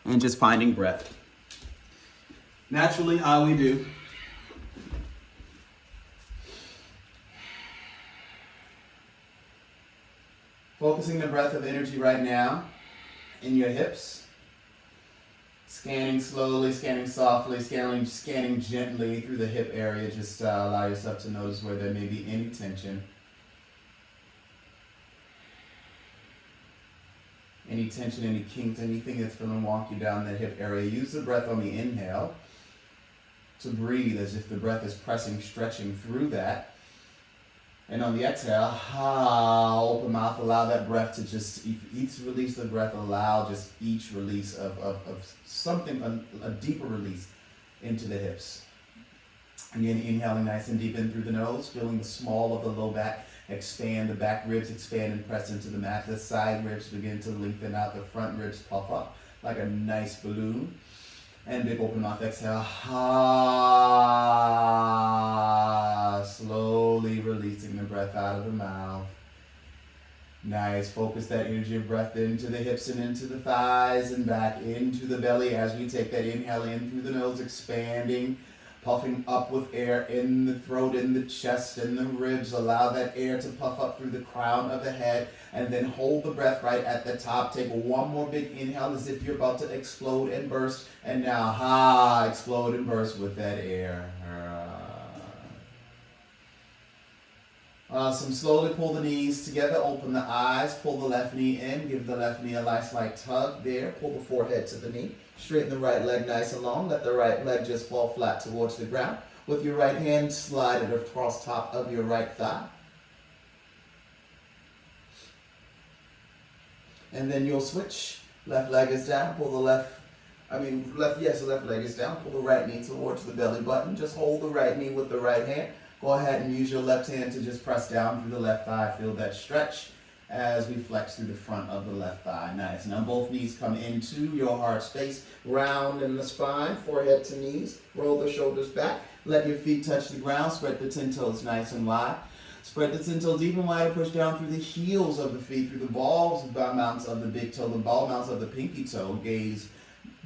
and just finding breath. Naturally, how we do. Focusing the breath of energy right now in your hips. Scanning slowly, scanning softly, scanning gently through the hip area. Just allow yourself to notice where there may be any tension. Any tension, any kinks, anything that's feeling wonky down that hip area. Use the breath on the inhale to breathe as if the breath is pressing, stretching through that. And on the exhale, open mouth, allow that breath to just, each release of breath, allow just each release of something, a deeper release into the hips. Again, inhaling nice and deep in through the nose, feeling the small of the low back expand, the back ribs expand and press into the mat. The side ribs begin to lengthen out, the front ribs puff up like a nice balloon. And big open mouth, exhale. Slowly releasing the breath out of the mouth. Nice. Focus that energy of breath into the hips and into the thighs and back into the belly as we take that inhale in through the nose, expanding, puffing up with air in the throat, in the chest, in the ribs. Allow that air to puff up through the crown of the head and then hold the breath right at the top. Take one more big inhale as if you're about to explode and burst. And now, explode and burst with that air. Awesome. Slowly pull the knees together, open the eyes, pull the left knee in, give the left knee a nice light tug there. Pull the forehead to the knee. Straighten the right leg nice and long. Let the right leg just fall flat towards the ground. With your right hand, slide it across top of your right thigh. And then you'll switch. Left leg is down. Pull the left leg is down. Pull the right knee towards the belly button. Just hold the right knee with the right hand. Go ahead and use your left hand to just press down through the left thigh. Feel that stretch as we flex through the front of the left thigh. Nice. Now both knees come into your heart space. Round in the spine, forehead to knees. Roll the shoulders back. Let your feet touch the ground. Spread the 10 toes nice and wide. Spread the 10 toes even wider. Push down through the heels of the feet, through the balls mounts of the big toe, the ball mounts of the pinky toe.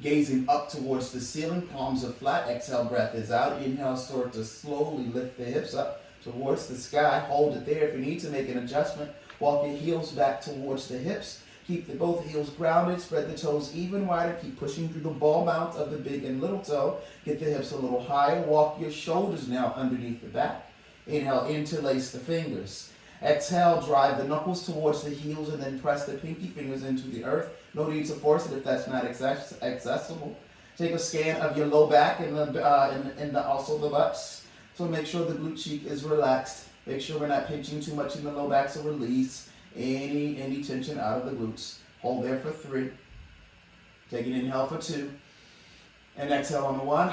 Gazing up towards the ceiling, palms are flat. Exhale, breath is out. Inhale, start to slowly lift the hips up towards the sky. Hold it there. If you need to make an adjustment, walk your heels back towards the hips. Keep both heels grounded. Spread the toes even wider. Keep pushing through the ball mounts of the big and little toe. Get the hips a little higher. Walk your shoulders now underneath the back. Inhale, interlace the fingers. Exhale, drive the knuckles towards the heels and then press the pinky fingers into the earth. No need to force it if that's not accessible. Take a scan of your low back and also the butts. So make sure the glute cheek is relaxed. Make sure we're not pinching too much in the low back, so release any tension out of the glutes. Hold there for 3. Take an inhale for 2. And exhale on the 1.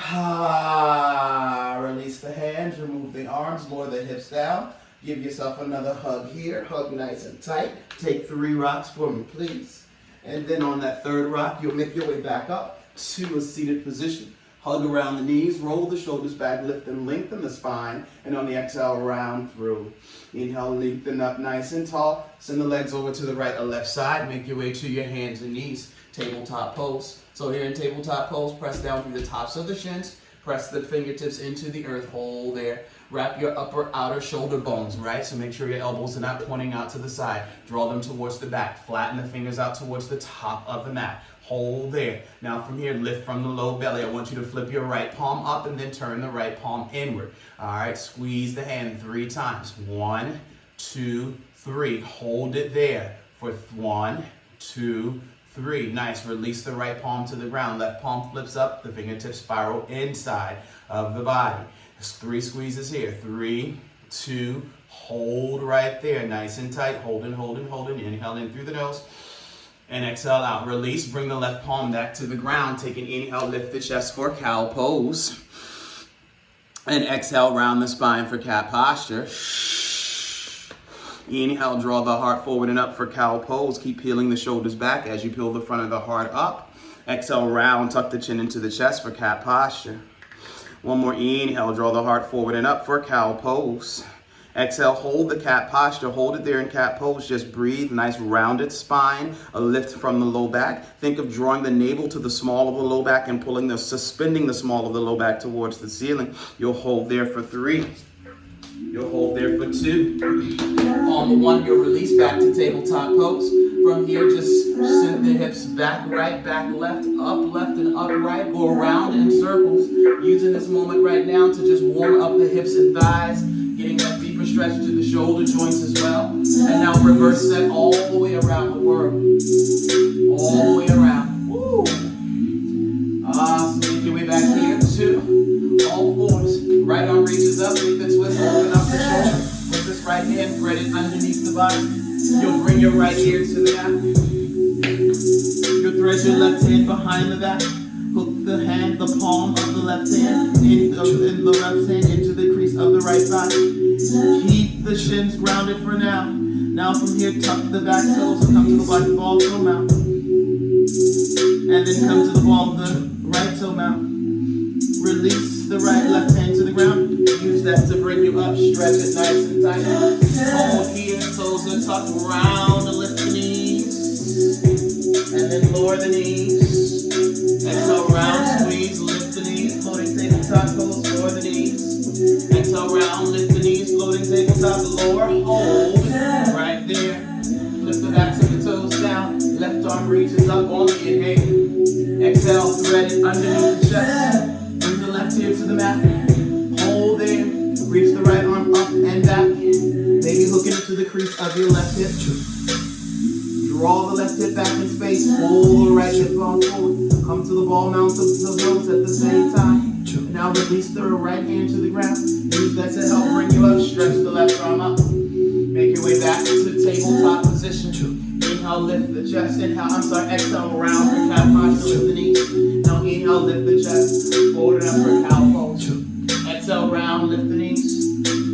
Release the hands, remove the arms, lower the hips down. Give yourself another hug here. Hug nice and tight. Take 3 rocks for me, please. And then on that 3rd rock, you'll make your way back up to a seated position. Hug around the knees, roll the shoulders back, lift and lengthen the spine. And on the exhale, round through. Inhale, lengthen up nice and tall. Send the legs over to the right or left side. Make your way to your hands and knees. Tabletop pose. So here in tabletop pose, press down through the tops of the shins. Press the fingertips into the earth. Hold there. Wrap your upper outer shoulder bones, right? So make sure your elbows are not pointing out to the side. Draw them towards the back. Flatten the fingers out towards the top of the mat. Hold there. Now from here, lift from the low belly. I want you to flip your right palm up and then turn the right palm inward. All right, squeeze the hand 3 times. 1, 2, 3. Hold it there for 1, 2, 3. Nice. Release the right palm to the ground. Left palm flips up. The fingertips spiral inside of the body. There's 3 squeezes here. 3, 2, hold right there. Nice and tight. Holding. Inhale in through the nose. And exhale out. Release. Bring the left palm back to the ground. Take an inhale. Lift the chest for cow pose. And exhale. Round the spine for cat posture. Inhale. Draw the heart forward and up for cow pose. Keep peeling the shoulders back as you peel the front of the heart up. Exhale. Round. Tuck the chin into the chest for cat posture. One more inhale, draw the heart forward and up for cow pose. Exhale, hold the cat posture. Hold it there in cat pose. Just breathe. Nice rounded spine. A lift from the low back. Think of drawing the navel to the small of the low back and suspending the small of the low back towards the ceiling. You'll hold there for 3. You'll hold there for 2. On the 1, you'll release back to tabletop pose. From here, just send the hips back, right, back, left, and up, right. Go around in circles. Using this moment right now to just warm up the hips and thighs. Getting that deeper stretch to the shoulder joints as well. And now reverse that all the way around the world. All the way around. Woo! Awesome. Make your way back here. 2. All 4s. Right arm reaches up. Make the twist. Open up the shoulder. With this right hand threaded underneath the body. You'll bring your right ear to the back. You'll thread your left hand behind the back. Hook the palm of the left hand in the left hand into the crease of the right thigh. Keep the shins grounded for now. Now from here, tuck the back toes and come to the ball toe mount. And then come to the ball of the right toe mount. Release the left hand to the ground. Use that to bring you up. Stretch it nice and tight. Hold here, toes are tucked round and lift the knees. And then lower the knees. Exhale, round, squeeze, lift the knees. Floating tabletop pose, lower the knees. Exhale, round, lift the knees. Floating tabletop, lower, hold. Right there. Lift the backs of the toes down. Left arm reaches up on the inhale. Exhale, thread it underneath the chest. Bring the left ear to the mat. Hold there. Reach the right arm up and back. Maybe hooking it to the crease of your left hip. Draw the left hip back in space. Pull the right hip on forward. Come to the ball mount of the nose at the same time. And now release the right hand to the ground. Use that to help bring you up. Stretch the left arm up. Make your way back to the tabletop position. Inhale, lift the chest. Exhale, round for cat posture. Lift the knees. Now inhale, lift the chest. Forward and up for cow pose. Exhale, round, lift the knees.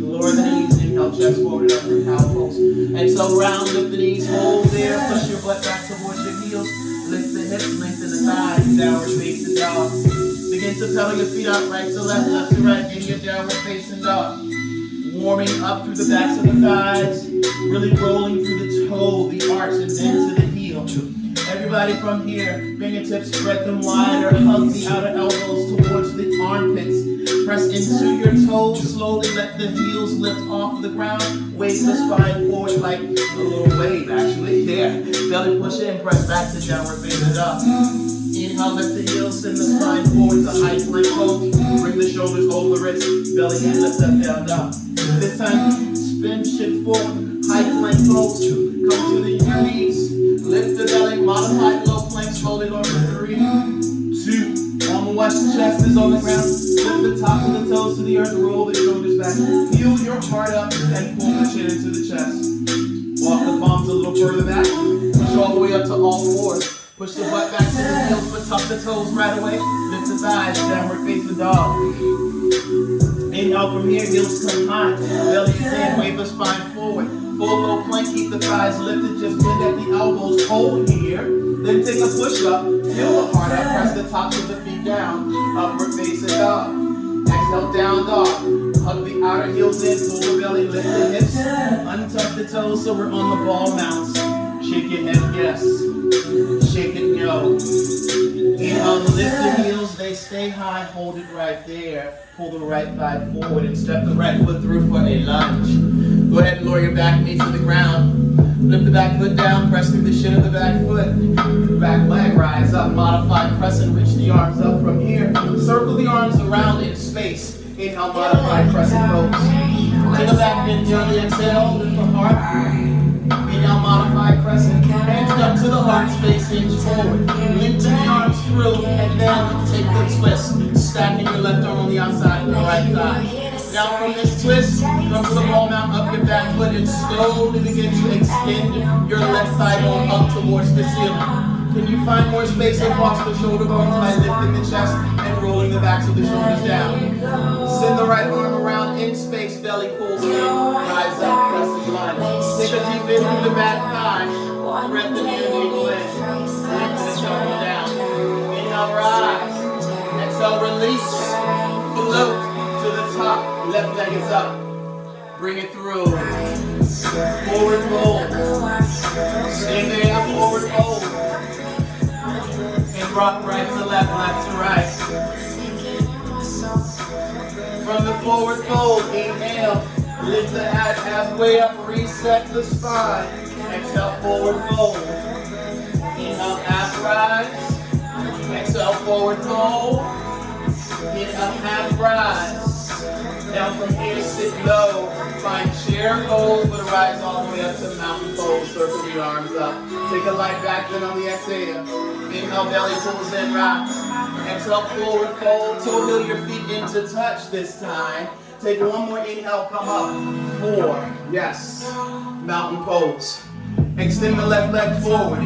Lower the knees. Inhale, chest forward and up for cow pose. Exhale, round, lift the knees. Hold there. Push your butt back towards your heels. Lift the hips, lengthen the thighs. Downward facing dog. Begin to pedal your feet out right to left, left to right. In your downward facing dog. Warming up through the backs of the thighs. Really rolling through the toe, the arch, and then to the heel. Everybody from here, fingertips spread them wider. Hug the outer elbows towards the armpits. Press into your toes. Slowly let the heels lift off the ground. Wave the spine forward like a little wave, actually. Yeah. Belly push in, press back to downward facing dog. Inhale, lift the heels, send the spine forward to high plank pose. Bring the shoulders over the wrist. Belly and lift up, down, down. This time, spin, shift forward, high plank pose. Come to the knees. Lift the belly, modify low plank, slowly lower for 3, 2. On the watch, the chest is on the ground. Lift the tops of the toes to the earth, roll the shoulders back. Feel your heart up and pull the chin into the chest. Walk the palms a little further back. Push all the way up to all 4s. Push the butt back to the heels, but tuck the toes right away. Lift the thighs, downward facing dog. Inhale from here, heels come high. Belly in, wave the spine forward. Full low plank, keep the thighs lifted, just bend at the elbows, hold here. Then take a push up, feel the heart up, press the tops of the feet down. Upward facing dog. Exhale, down dog. Hug the outer heels in, pull the belly, lift the hips. Untuck the toes so we're on the ball mounts. Shake your head, yes. Shake it, no. Inhale, lift the heels, they stay high, hold it right there. Pull the right thigh forward and step the right foot through for a lunge. Go ahead and lower your back knee to the ground. Lift the back foot down, press through the shin of the back foot. Back leg, rise up, modify, press and reach the arms up from here. Circle the arms around in space. Inhale, modify, press and pose. Take a back bend, gently exhale, lift the heart. Inhale, modify, press and hands up to the heart space, hinge forward. Lengthen the arms through and then take the twist. Stacking your left arm on the outside of the right thigh. Now from this twist, come to the ball mount, up your back foot, and slowly begin to extend your left thigh bone up towards the ceiling. Can you find more space across the shoulder bones by lifting the chest and rolling the backs of the shoulders down? Send the right arm around in space, belly pulls in, rise up, press and line. Take a deep in through the back thigh, breath in the ankle in, lift the shoulder down. Inhale, rise. Exhale, release, float to the top, left leg is up. Bring it through. Forward fold. Stay there, forward fold. And rock right to left, left to right. From the forward fold, inhale. Lift the head halfway up, reset the spine. Exhale, forward fold. Inhale, half rise. Exhale, forward fold. Inhale, half rise. Now from here, sit low. Find chair pose, but rise all the way up to mountain pose. Circle the arms up. Take a light back then on the exhale. Inhale, belly pulls in, rocks. Exhale, forward fold. Toe heel your feet into touch this time. Take one more inhale, come up. 4, yes. Mountain pose. Extend the left leg forward.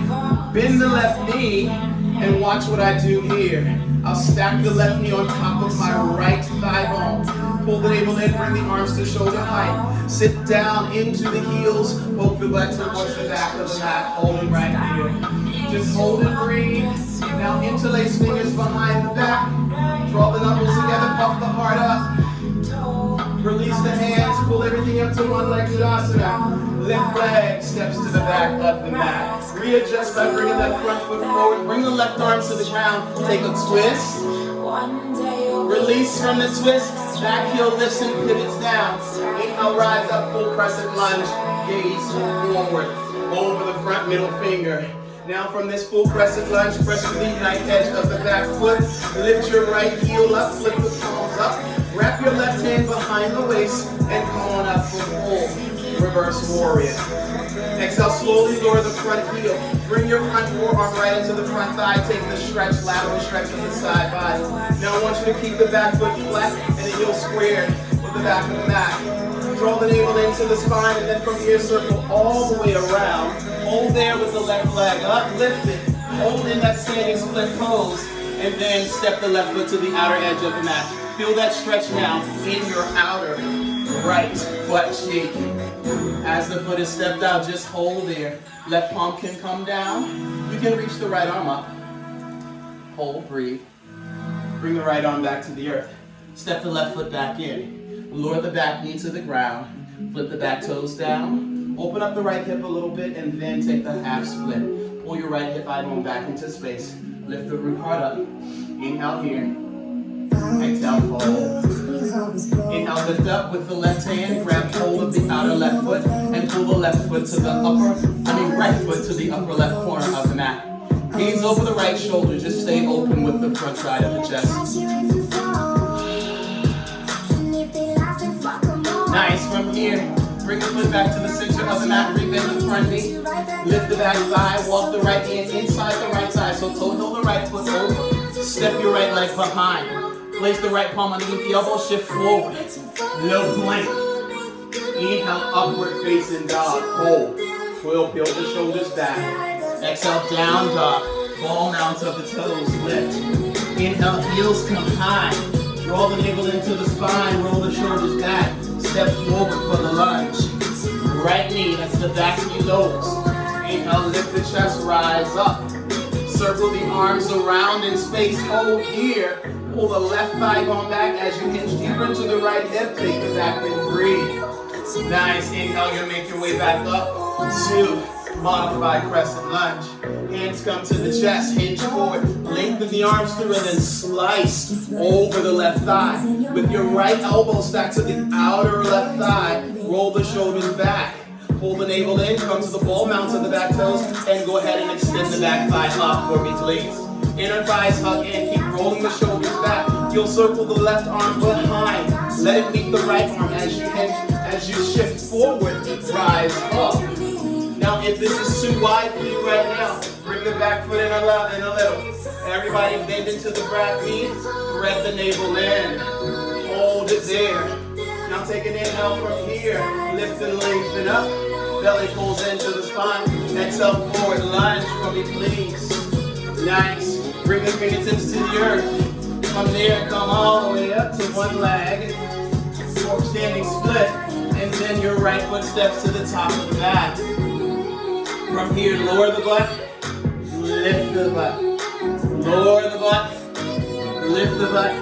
Bend the left knee and watch what I do here. I'll stack the left knee on top of my right thigh bone. Pull the navel in, bring the arms to shoulder height. Sit down into the heels, poke the butt towards the back of the mat, holding right here. Just hold and breathe. Now interlace fingers behind the back. Draw the knuckles together, puff the heart up. Release the hands, pull everything up to one-leg Tadasana. Left leg steps to the back of the mat. Readjust by bringing that front foot forward. Bring the left arm to the ground. Take a twist. Release from the twist. Back heel lifts and pivots down. Inhale, rise up, full crescent lunge. Gaze forward over the front middle finger. Now from this full crescent lunge, press the right edge of the back foot. Lift your right heel up, flip the palms up. Wrap your left hand behind the waist and come on up for full reverse warrior. Exhale, slowly lower the front heel. Bring your front forearm right into the front thigh. Take the stretch, lateral stretch of the side body. Now I want you to keep the back foot flat and the heel squared with the back of the mat. Draw the navel into the spine and then from here circle all the way around. Hold there with the left leg up, lift it. Hold in that standing split pose and then step the left foot to the outer edge of the mat. Feel that stretch now in your outer right butt cheek. As the foot is stepped out, just hold there. Left palm can come down. You can reach the right arm up. Hold, breathe. Bring the right arm back to the earth. Step the left foot back in. Lower the back knee to the ground. Flip the back toes down. Open up the right hip a little bit and then take the half split. Pull your right hip thigh bone back into space. Lift the root heart up. Inhale here. Exhale, fold. Inhale, lift up with the left hand, grab hold of the outer left foot, and pull the left foot to the right foot to the upper left corner of the mat. Gaze over the right shoulder, just stay open with the front side of the chest. Nice, from here, bring the foot back to the center of the mat, rebend the front knee, lift the back thigh, walk the right hand inside the right side, so toe the right foot over, step your right leg behind. Place the right palm underneath the elbow, shift forward. No plank. Inhale, upward facing dog. Hold. Twirl, peel the shoulders back. Exhale, down dog. Ball mounts of the toes, lift. Inhale, heels come high. Draw the navel into the spine, roll the shoulders back. Step forward for the lunge. Right knee, that's the back knee lowers. Inhale, lift the chest, rise up. Circle the arms around in space, hold here. Pull the left thigh bone back as you hinge deeper into the right hip. Take the back and breathe. Nice. Inhale, you'll make your way back up to modified crescent lunge. Hands come to the chest, hinge forward. Lengthen the arms through and then slice over the left thigh. With your right elbow stacked to the outer left thigh, roll the shoulders back. Pull the navel in, come to the ball mounts of the back toes, and go ahead and extend the back thigh up for me, please. Inner thighs hug in, keep rolling the shoulders back. You'll circle the left arm behind. Let it meet the right arm as you shift forward, rise up. Now if this is too wide for you right now, bring the back foot in a little. Everybody bend into the back knee, thread the navel in. Hold it there. Now take an inhale from here, lift and lengthen up. Belly pulls into the spine. Exhale, forward lunge for me, please. Nice. Bring the fingertips to the earth. From there, come all the way up to one leg. Forward standing split. And then your right foot steps to the top of the mat. From here, lower the butt. Lift the butt. Lower the butt. Lift the butt.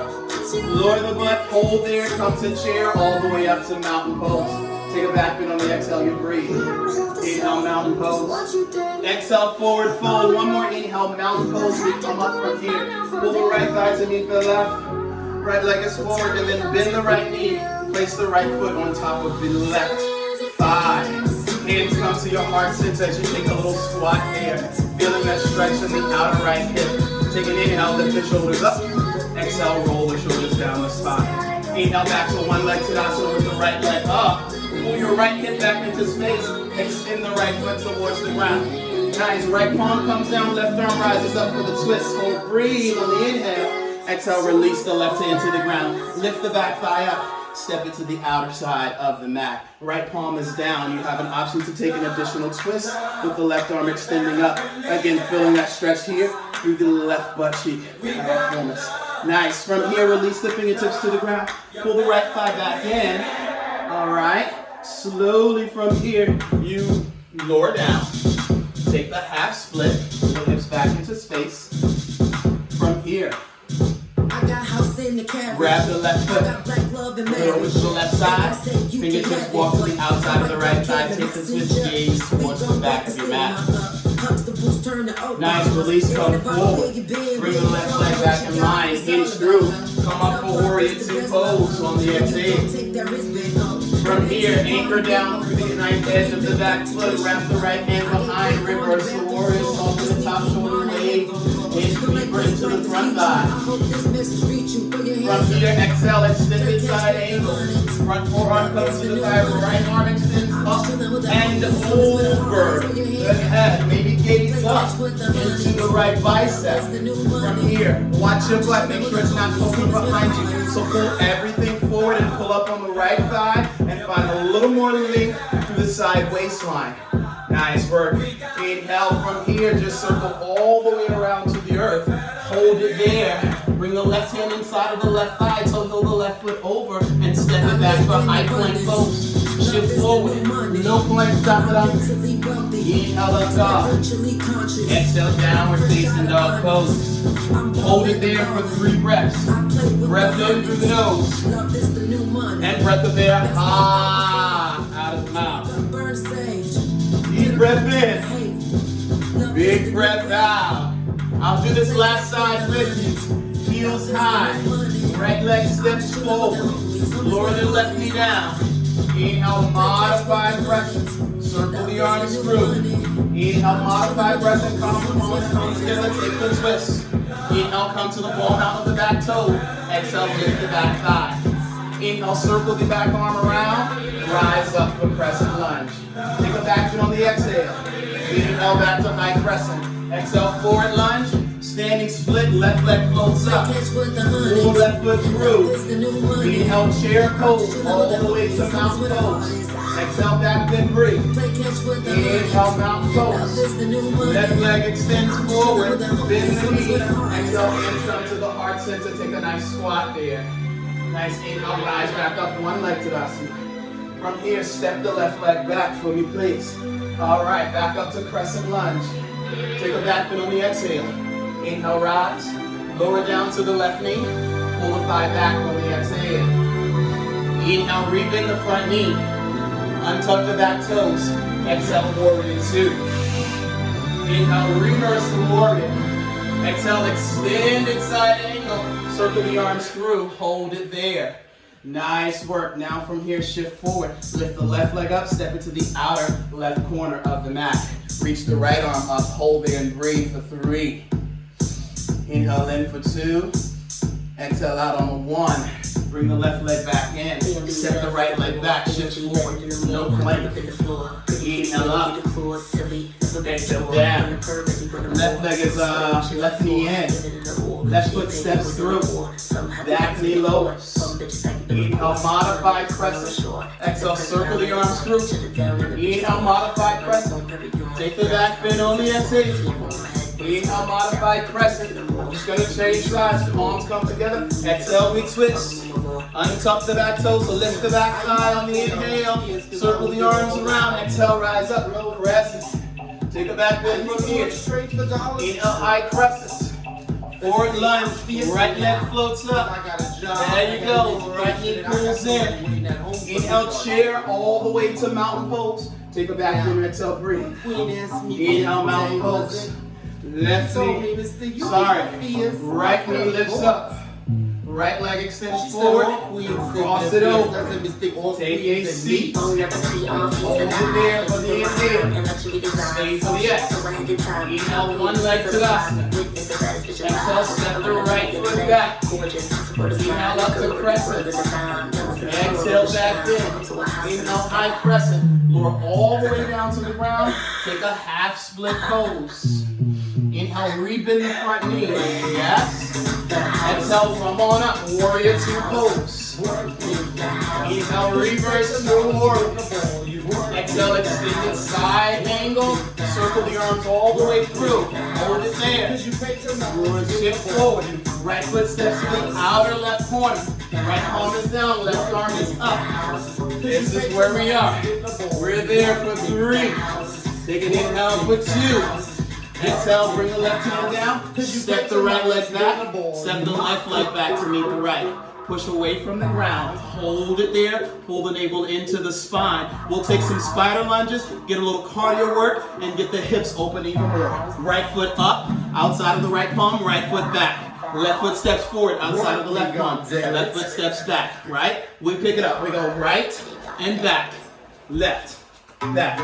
Lower the butt. Hold there. Come to chair all the way up to mountain pose. Take a back bend on the exhale, you breathe. Inhale, mountain pose. Exhale, forward fold. One more inhale, mountain pose. We come up from here. Pull the right thigh to meet the left. Right leg is forward, and then bend the right knee. Place the right foot on top of the left thigh. Hands come to your heart center as you take a little squat there. Feeling that stretch in the outer right hip. Take an inhale, lift the shoulders up. Exhale, roll the shoulders down the spine. Inhale back to one leg Tadasana with the right leg up. Pull your right hip back into space. Extend the right foot towards the ground. Nice, right palm comes down, left arm rises up for the twist. Hold, breathe on the inhale. Exhale, release the left hand to the ground. Lift the back thigh up. Step it to the outer side of the mat. Right palm is down. You have an option to take an additional twist with the left arm extending up. Again, feeling that stretch here through the left butt cheek. Nice. From here, release the fingertips to the ground. Pull the right thigh back in. All right. Slowly from here, you lower down. Take the half split. Pull the hips back into space. From here, grab the left foot, put it over to the left side, fingertips walk to the outside of the right thigh, take the twist, gaze towards the back of your mat. Nice, release, come forward, bring the left leg back in line, hinge through, come up for warrior two pose on the exhale. From here, anchor down through the knife edge of the back foot, wrap the right hand behind, reverse the warrior, soft to the top shoulder blade, hinge deeper into the front thigh. From here, exhale, extended side angle. Front forearm comes to the thigh, right arm extends up and over the head. Maybe gaze up into the right bicep. From here, watch your butt, make sure it's not poking behind you. So pull everything forward and pull up on the right thigh and find a little more length through the side waistline. Nice work. Inhale from here, just circle all the way around to the earth. Hold it there. Bring the left hand inside of the left thigh, toe heel the left foot over, and step it back for high plank pose. Shift forward. No plank, stop it up. Inhale up dog. Exhale, downward facing dog pose. Hold it there for 3 breaths. Breath in through the nose. And breath of air, out of the mouth. Deep breath in. Big breath out. I'll do this last side with you. Heels high. Right leg steps forward. Lower the left knee down. Inhale, modified pressure. Circle the arms through. Inhale, modified pressure. Come together. Take the twist. Inhale, come to the ball out of the back toe. Exhale, lift the back thigh. Inhale, circle the back arm around. Rise up for crescent lunge. Take a back foot on the exhale. Inhale, back to high crescent. Exhale, forward lunge. Standing split, left leg floats up. Pull left foot through. Inhale, chair pose all the way to mountain pose. Exhale, back then breathe. Inhale, mountain pose. Left leg extends forward. Bend the knee. Exhale, hands come to the heart center. Take a nice squat there. Nice inhale, rise back up, one leg Tadasana. From here, step the left leg back for me, please. All right, back up to crescent lunge. Take a back bend on the exhale. Inhale, rise. Lower down to the left knee. Pull the thigh back on the exhale. Inhale, rebend the front knee. Untuck the back toes. Exhale, warrior two. Inhale, reverse the warrior. Exhale, extended side angle. Circle the arms through. Hold it there. Nice work. Now from here, shift forward. Lift the left leg up. Step it to the outer left corner of the mat. Reach the right arm up. Hold there and breathe for 3. Inhale in for 2. Exhale out on the 1. Bring the left leg back in. Step the right leg back. Shift forward. No plank. Inhale up. Exhale down. Left leg is left knee in. Left foot steps through. Back knee lowers. Inhale, modified crescent. Exhale, circle the arms through. Inhale, modified crescent. Take the back bend on the exhale. Inhale, modified crescent. I'm just going to change sides. Palms come together. Exhale, we twist. Untuck the back toe, so lift the back thigh on the inhale. Circle the arms around. Exhale, rise up. Crescent. Take a back bend from here. Inhale, high crescent. Forward lunge, right leg floats up. There you go, right knee pulls in. Inhale, chair all the way to mountain pose. Take a back and exhale, breathe. Inhale, mountain pose. Left knee, right knee lifts up. Right leg extends forward, cross it over, take a seat, hold it there for the inhale, stay for the exhale, inhale one leg to the asana, exhale step the right foot back, inhale up to crescent, exhale back in, inhale high crescent, lower all the way down to the ground, take a half split pose. Inhale, rebend the front knee. Yes. Exhale, come on up. Warrior two pose. Inhale, reverse forward. Exhale, extended side angle. Circle the arms all the way through. Hold it there. Shift forward. Right foot steps to the outer left corner. Right palm is down, left arm is up. This is where we are. We're there for 3. Take an inhale for 2. Exhale, bring the left hand down, step the right leg back, step the left leg back to meet the right. Push away from the ground, hold it there, pull the navel into the spine. We'll take some spider lunges, get a little cardio work, and get the hips open even more. Right foot up, outside of the right palm, right foot back. Left foot steps forward, outside of the left palm. Left foot steps back, right? We pick it up, we go right and back, left. Back,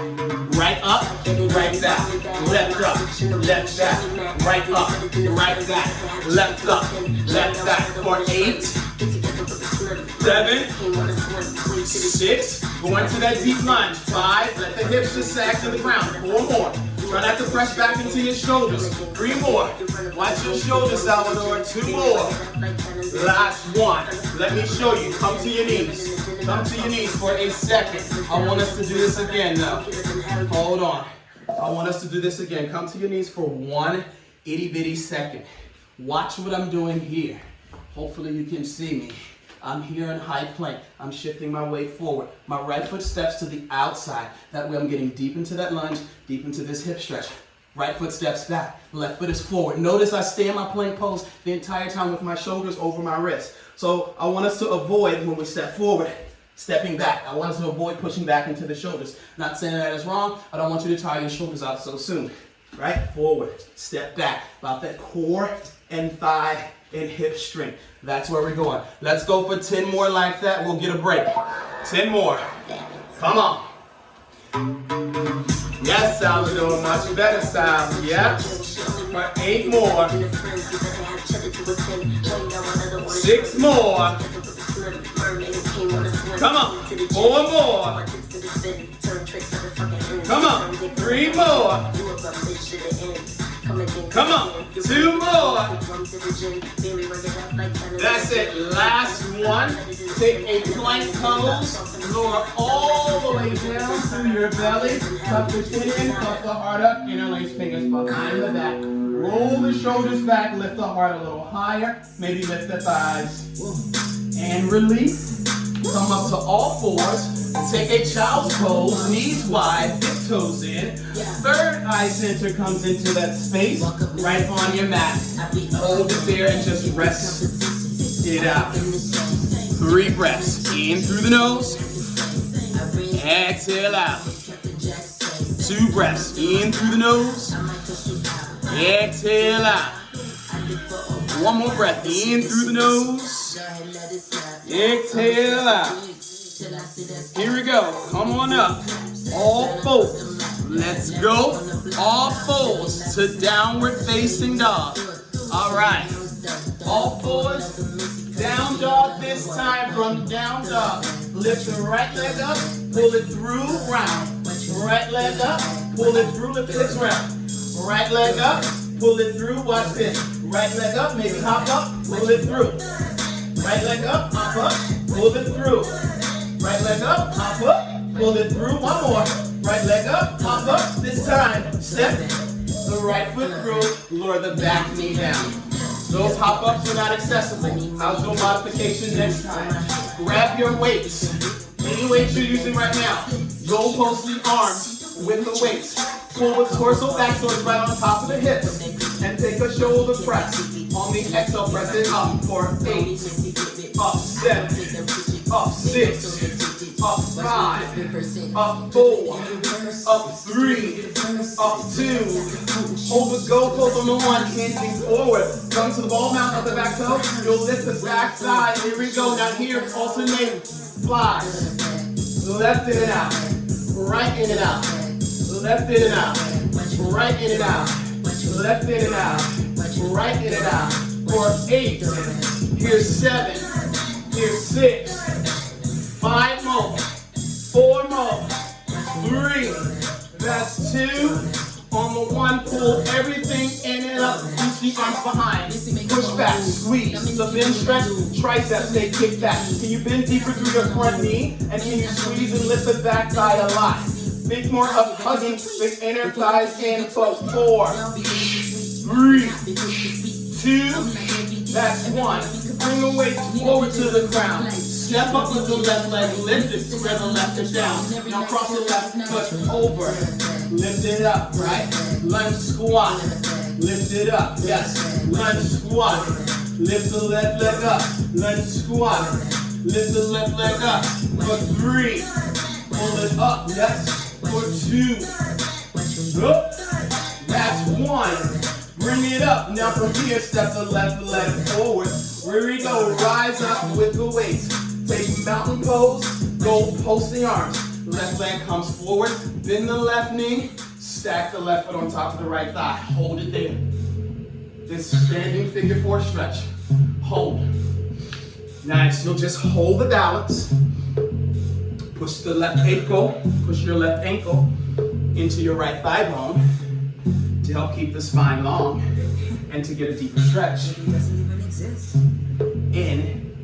right up, right back, left up, left back, right up, right back, left up, left back for 8, 7, 6, go into that deep lunge, 5, let the hips just sag to the ground, 4 more, try not to press back into your shoulders, 3 more, watch your shoulders, Salvador, 2 more, last 1, let me show you, come to your knees. Come to your knees for a second. I want us to do this again now. Hold on. I want us to do this again. Come to your knees for 1 itty-bitty second. Watch what I'm doing here. Hopefully you can see me. I'm here in high plank. I'm shifting my weight forward. My right foot steps to the outside. That way I'm getting deep into that lunge, deep into this hip stretch. Right foot steps back, left foot is forward. Notice I stay in my plank pose the entire time with my shoulders over my wrists. So I want us to avoid, when we step forward, stepping back. I want us to avoid pushing back into the shoulders. Not saying that is wrong. I don't want you to tire your shoulders out so soon. Right? Forward, step back. About that core and thigh and hip strength. That's where we're going. Let's go for 10 more like that. We'll get a break. 10 more. Come on. Yes, Salvador, much better, Sal. Yep. For 8 more. 6 more. Come on. 4 more. Come on. 3 more. Come on. 2 more. That's it. Last one. Take a plank pose. Lower all the way down through your belly. Tuck the chin in. Puff the heart up. Interlace fingers behind the back. Roll the shoulders back. Lift the heart a little higher. Maybe lift the thighs. And release. Come up to all fours. Take a child's pose, knees wide, big toes in. Third eye center comes into that space, right on your mat. Hold it there and just rest it out. 3 breaths, in through the nose, exhale out. 2 breaths, in through the nose, exhale out. 1 more breath, in through the nose, exhale out. Here we go. Come on up. All fours. Let's go. All fours to downward facing dog. All right. All fours. Down dog this time from down dog. Lift the right leg up. Pull it through. Round. Right leg up. Pull it through. Lift hips round. Right leg up. Pull it through. Watch this. Right leg up. Maybe hop up. Pull it through. Right leg up. Hop up. Pull it through. Right leg up, hop up, pull it through, 1 more. Right leg up, hop up, this time, step the right foot through, lower the back knee down. Those hop ups are not accessible. I'll do a modification next time. Grab your weights, any weights you're using right now. Go post the arms with the weights. Pull the torso back so it's right on top of the hips. And take a shoulder press. On the exhale, press it up for 8, up 7, up 6, up 5, up 4, up 3, up 2. Hold the goalpost on the 1, hinging forward. Come to the ball mount of the back toe. You'll lift the back side. Here we go. Now here, alternate flies. Left in and out. Right in and out. Left in and out. Right in and out. Left in and out. Right in and out. For 8. Here's 7. Here's 6. 5 more. 4 more. 3. That's 2. On the 1, pull everything in and up. Reach the arms behind. Push back, squeeze. The bend stretch, triceps, stay kick back. Can you bend deeper through your front knee? And can you squeeze and lift the back thigh a lot? Think more of hugging the inner thighs in for 4, 3, 2, that's 1. Bring the weight forward to the ground. Step up with the left leg, lift it, spread the left foot down. Now cross the left foot over. Lift it up, right? Lunge squat. Lift it up, yes. Lunge squat. Lift the left leg up. Lunge squat. Lift the left leg up. For 3. Pull it up, yes. For 2. Up. That's 1. Bring it up. Now from here, step the left leg forward. Here we go. Rise up with the weights. Take mountain pose. Go post the arms. Left leg comes forward. Bend the left knee. Stack the left foot on top of the right thigh. Hold it there. This standing figure 4 stretch. Hold. Nice. You'll just hold the balance. Push the left ankle. Push your left ankle into your right thigh bone to help keep the spine long and to get a deeper stretch in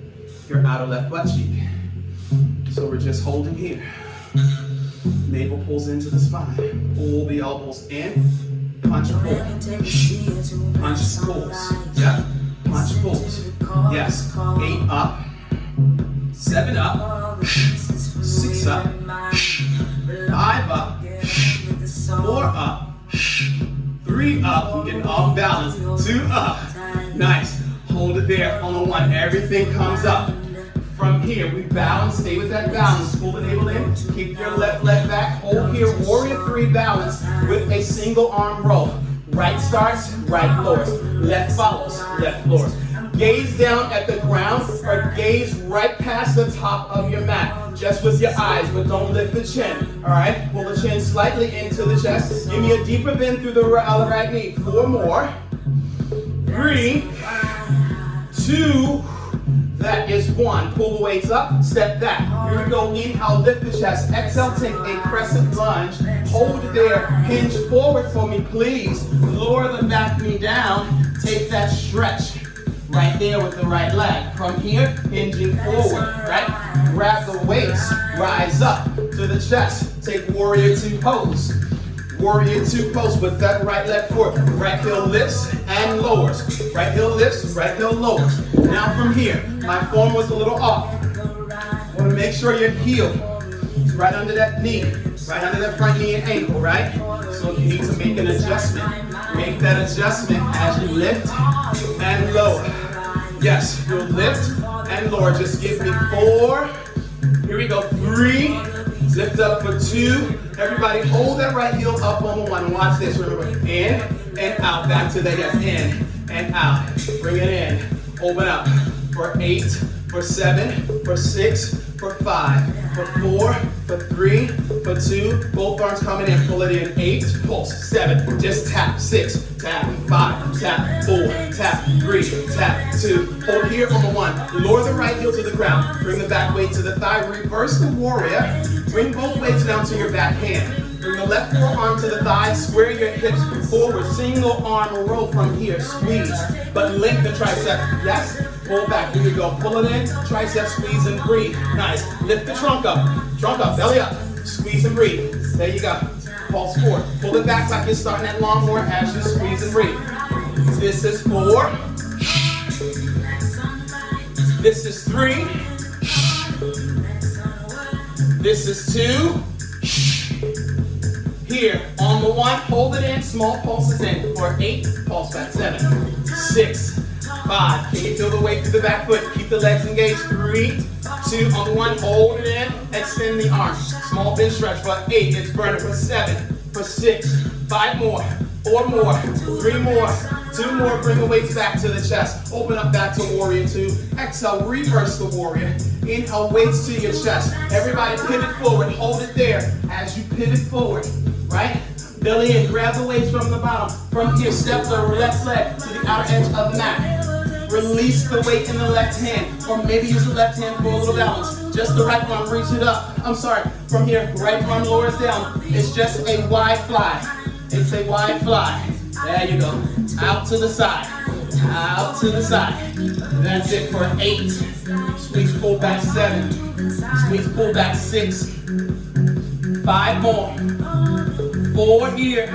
your outer left butt cheek. So we're just holding here. Navel pulls into the spine. Pull the elbows in. Punch, pull. Punch, pulls. Yeah. Punch, pulls. Yes. 8 up. 7 up. 6 up. 5 up. 4 up. 3 up. I'm getting off balance. 2 up. Nice. Hold it there on the 1. Everything comes up. From here, we balance, stay with that balance. Pull the navel in, keep your left leg back. Hold here, warrior 3 balance with a single arm roll. Right starts, right lowers. Left follows, left lowers. Gaze down at the ground or gaze right past the top of your mat. Just with your eyes, but don't lift the chin. All right, pull the chin slightly into the chest. Give me a deeper bend through the right knee. 4 more. 3, 2, that is 1. Pull the weights up, step back. Here we go, inhale, lift the chest. Exhale, take a crescent lunge. Hold there, hinge forward for me, please. Lower the back knee down. Take that stretch right there with the right leg. From here, hinging forward, right? Grab the weights, rise up to the chest. Take warrior 2 pose. Warrior 2 pose with that right leg forward. Right heel lifts and lowers. Right heel lifts, right heel lowers. Now from here, my form was a little off. Want to make sure your heel is right under that knee, right under that front knee and ankle, right? So you need to make an adjustment. Make that adjustment as you lift and lower. Yes, you'll lift and lower. Just give me 4. Here we go. 3. Lift up for 2. Everybody hold that right heel up on the 1. Watch this. Remember, in and out. Back to that. Yes, in and out. Bring it in. Open up for 8, for 7, for 6, for 5, for 4, for 3, for 2. Both arms coming in. Pull it in. 8, pulse. 7, just tap. 6, tap. 5, tap. 4, tap. 3, tap. 2. Hold here on the 1. Lower the right heel to the ground. Bring the back weight to the thigh. Reverse the warrior. Bring both weights down to your back hand. Bring the left forearm to the thigh. Square your hips forward. Single arm roll from here. Squeeze. But lengthen the tricep. Yes? Pull back. Here we go. Pull it in. Tricep squeeze and breathe. Nice. Lift the trunk up. Trunk up. Belly up. Squeeze and breathe. There you go. Pulse forward. Pull it back like you're starting that lawnmower as you squeeze and breathe. This is 4. This is 3. This is 2. Here, on the 1, hold it in, small pulses in. For 8, pulse back. 7, 6, 5. Can you feel the weight through the back foot? Keep the legs engaged. 3, 2, on the 1, hold it in, extend the arms. Small bench stretch for 8, it's burning for 7, for 6, 5 more, 4 more, 3 more, 2 more, bring the weights back to the chest. Open up back to warrior 2. Exhale, reverse the warrior. Inhale, weights to your chest. Everybody pivot forward, hold it there as you pivot forward, right? Belly in, grab the weights from the bottom. From here, step the left leg to the outer edge of the mat. Release the weight in the left hand, or maybe use the left hand for a little balance. Just the right arm, reach it up. I'm sorry, from here, right arm lowers down. It's just a wide fly. It's a wide fly. There you go. Out to the side. Out to the side. That's it for 8. Squeeze, pull back 7. Squeeze, pull back 6. 5 more. 4 here.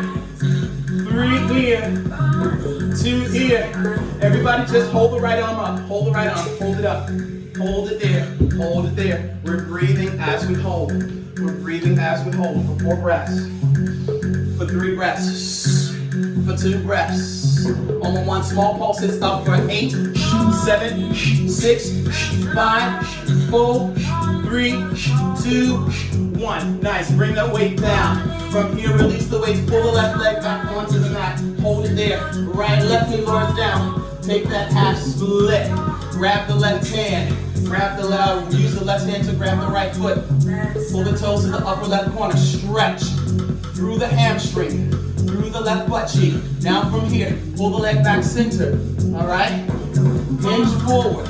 3 here. 2 here. Everybody just hold the right arm up. Hold the right arm. Hold it up. Hold it there. Hold it there. We're breathing as we hold. We're breathing as we hold for 4 breaths. For 3 breaths. For 2 breaths. On the 1, small pulses up for 8, 7, 6, 5, 4, 3, 2, 1. Nice. Bring that weight down. From here, release the weights. Pull the left leg back onto the mat. Hold it there. Right, left knee lowers down. Take that half split. Grab the left hand. Grab the left. Use the left hand to grab the right foot. Pull the toes to the upper left corner. Stretch through the hamstring. Through the left butt cheek. Now from here, pull the leg back center. All right? Hinge forward.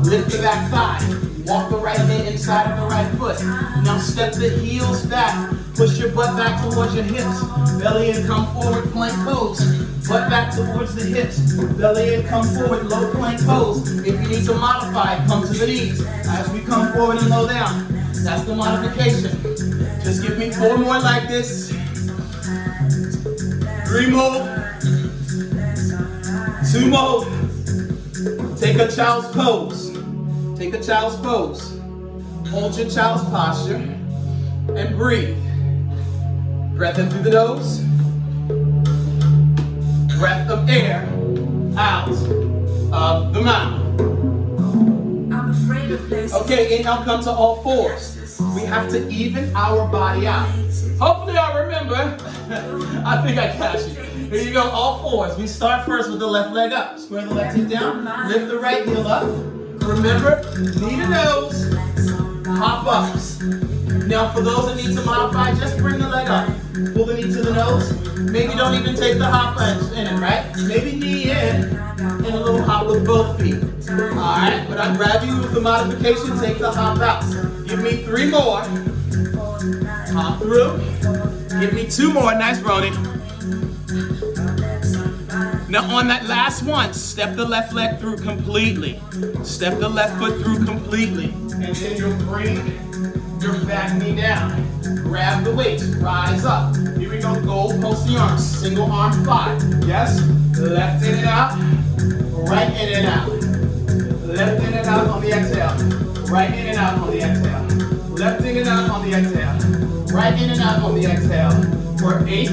Lift the back thigh. Walk the right leg inside of the right foot. Now step the heels back. Push your butt back towards your hips. Belly in, come forward, plank pose. Butt back towards the hips. Belly in, come forward, low plank pose. If you need to modify, come to the knees. As we come forward and low down. That's the modification. Just give me 4 more like this. 3 more. 2 more. Take a child's pose. Take a child's pose. Hold your child's posture and breathe. Breath in through the nose. Breath of air out of the mouth. Okay, inhale, come to all 4s. We have to even our body out. Hopefully I remember. I think I catch you. Here you go, all 4s. We start first with the left leg up. Square the left hip down. Lift the right heel up. Remember, knee to nose. Hop ups. Now for those that need to modify, just bring the leg up. Pull the knee to the nose. Maybe don't even take the hop in it, right? Maybe knee in and a little hop with both feet. Alright, but I'd rather you with the modification, take the hop out. Give me 3 more. Hop through. Give me 2 more. Nice, Brody. Now on that last one, step the left leg through completely. Step the left foot through completely. And then you'll bring your back knee down. Grab the weights, rise up. Here we go, goal, post the arms. Single arm fly. Yes, left in and out, right in and out. Left in and out on the exhale. Right in and out on the exhale. Left in and out on the exhale. Right in and out on the exhale. For 8,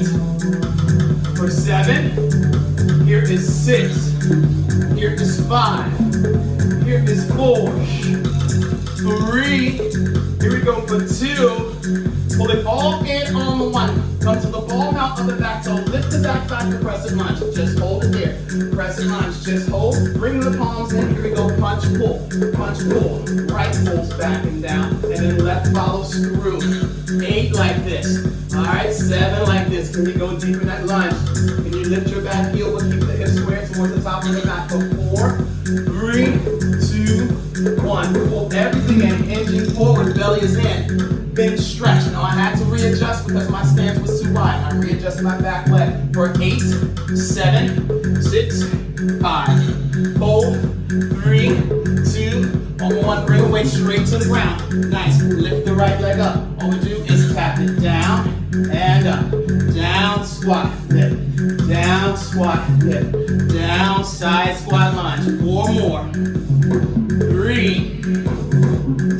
for 7, here is 6, here is 5, here is 4, 3, here we go for 2, pull it all in on the 1, come to the ball mount of the back toe, lift the back to crescent lunge, just hold it there, crescent lunge, just hold, bring the palms in, here we go, punch, pull, right pulls back and down, and then left follows through, 8 like this, alright, 7 like this, can you go deep in that lunge, can you lift your back heel, but keep the hips square towards the top of the mat for 4, 3, 2, 1, pull everything in, hinging forward, belly is in, big stretch, now I had to readjust because my stance was too wide, I readjusted my back leg for 8, 7, 6, 5, 4, 3, 2, on 1, bring the weight straight to the ground, nice, lift the right leg up, all we do is tap it down and up, down, squat, lift, down, squat, lift, down, side squat lunge, 4 more, 3,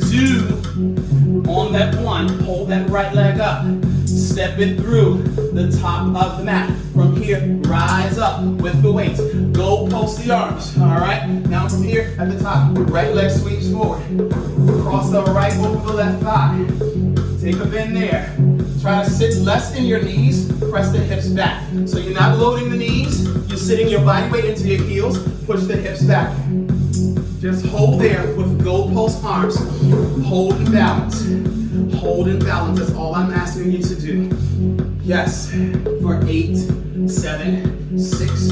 2, on that 1, hold that right leg up, step it through the top of the mat, from here, rise up with the weight. Go post the arms, all right? Now from here at the top, right leg sweeps forward. Cross the right over the left thigh. Take a bend there. Try to sit less in your knees, press the hips back. So you're not loading the knees, you're sitting your body weight into your heels, push the hips back. Just hold there with goalpost arms. Hold and balance. Hold and balance, that's all I'm asking you to do. Yes, for 8, 7, 6,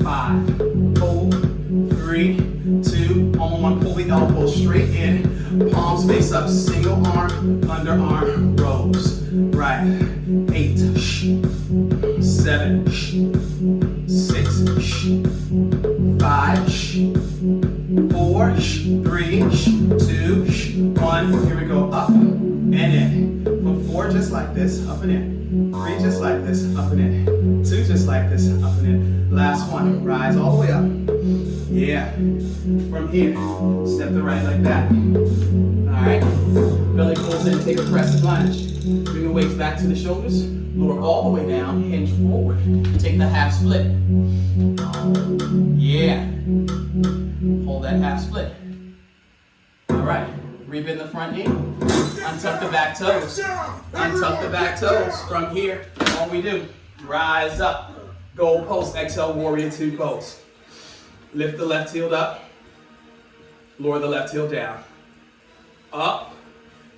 5, 4, 3, 2, on one, pull the elbow straight in, palms face up, single arm, underarm, rows. Right, 8, 7, 6, 5, 4, 3, 2, 1. Here we go, up and in. For 4, just like this, up and in. 3, just like this, up and in. 2, just like this, up and in. Last one, rise all the way up. Yeah. From here, step the right leg back. All right. Belly pulls in, take a press and lunge. Bring the weights back to the shoulders. Lower all the way down, hinge forward. Take the half split. Yeah. Hold that half split. All right. Rebend the front knee. Untuck the back toes. Untuck the back toes. From here, all we do, rise up. Goal post, exhale, warrior 2 pose. Lift the left heel up. Lower the left heel down. Up.